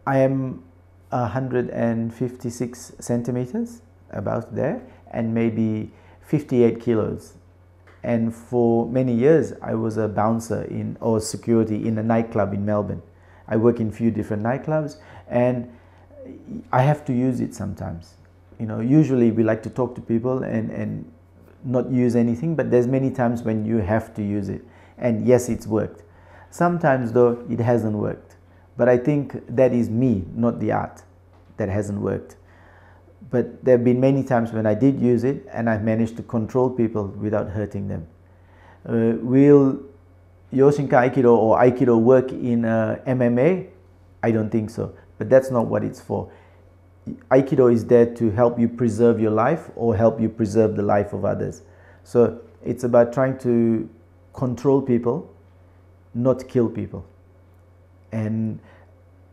I am 156 centimeters, about there, and maybe 58 kilos. And for many years, I was a bouncer or security in a nightclub in Melbourne. I work in a few different nightclubs, and I have to use it sometimes. You know, usually we like to talk to people and not use anything, but there's many times when you have to use it. And yes, it's worked. Sometimes though, it hasn't worked. But I think that is me, not the art, that hasn't worked. But there have been many times when I did use it and I've managed to control people without hurting them. Will Yoshinkan Aikido or Aikido work in MMA? I don't think so, but that's not what it's for. Aikido is there to help you preserve your life or help you preserve the life of others. So it's about trying to control people, not kill people. And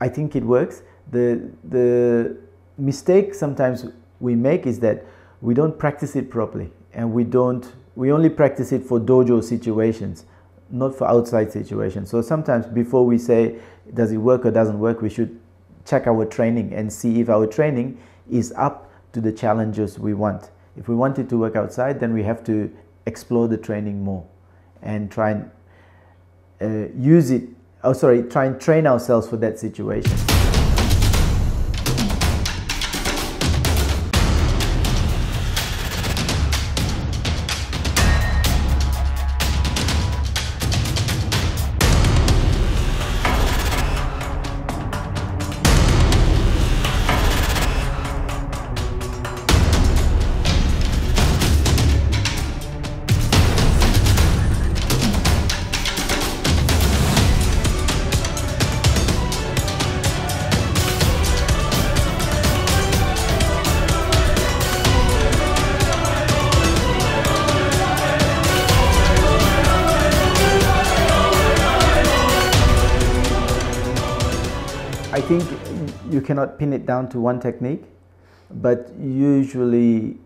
I think it works. The mistake sometimes we make is that we don't practice it properly, and we only practice it for dojo situations, not for outside situations. So sometimes before we say does it work or doesn't work, we should check our training and see if our training is up to the challenges we want. If we want it to work outside, then we have to explore the training more and try and try and train ourselves for that situation. I think you cannot pin it down to one technique, but usually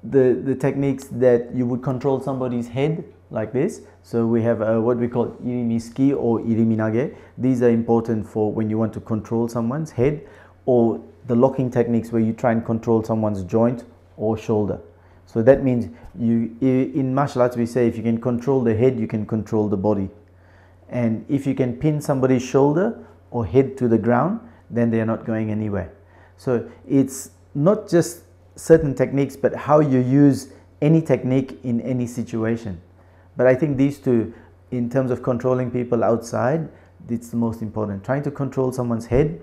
the techniques that you would control somebody's head like this. So we have what we call irimiski or iriminage. These are important for when you want to control someone's head, or the locking techniques where you try and control someone's joint or shoulder. So that means in martial arts we say if you can control the head, you can control the body. And if you can pin somebody's shoulder or head to the ground, then they are not going anywhere. So it's not just certain techniques, but how you use any technique in any situation. But I think these two, in terms of controlling people outside, it's the most important. Trying to control someone's head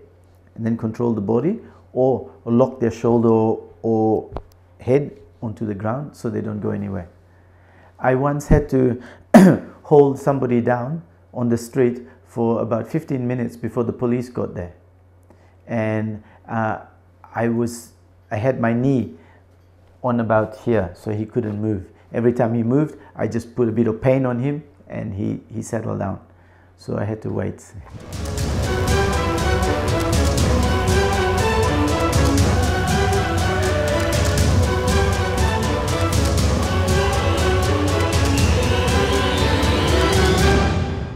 and then control the body, or lock their shoulder or head onto the ground so they don't go anywhere. I once had to hold somebody down on the street for about 15 minutes before the police got there. And I had my knee on about here, so he couldn't move. Every time he moved, I just put a bit of pain on him and he settled down. So I had to wait.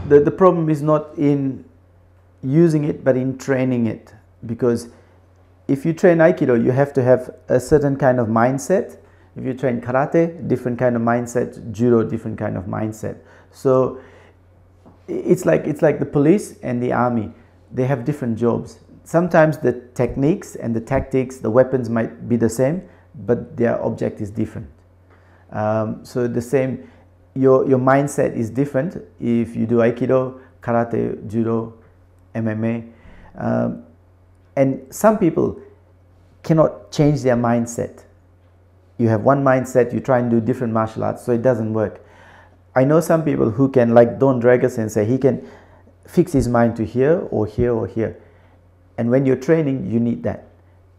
The problem is not in using it, but in training it. Because if you train Aikido, you have to have a certain kind of mindset. If you train Karate, different kind of mindset. Judo, different kind of mindset. So it's like the police and the army. They have different jobs. Sometimes the techniques and the tactics, the weapons might be the same, but their object is different. So the same. Your mindset is different if you do Aikido, Karate, Judo, MMA. And some people cannot change their mindset. You have one mindset, you try and do different martial arts, so it doesn't work. I know some people who can, like Don Drager Sensei, he can fix his mind to here or here or here. And when you're training, you need that.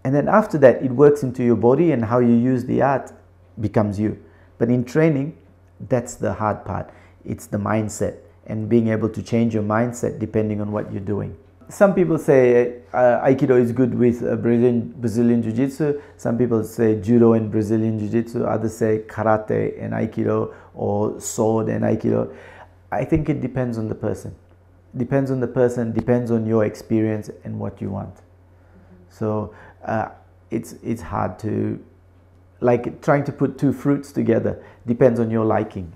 And then after that, it works into your body, and how you use the art becomes you. But in training, that's the hard part. It's the mindset and being able to change your mindset depending on what you're doing. Some people say Aikido is good with Brazilian Jiu-Jitsu. Some people say Judo and Brazilian Jiu-Jitsu. Others say Karate and Aikido, or Sword and Aikido. I think it depends on the person. depends on the person, depends on your experience and what you want. So it's hard to, like trying to put two fruits together, depends on your liking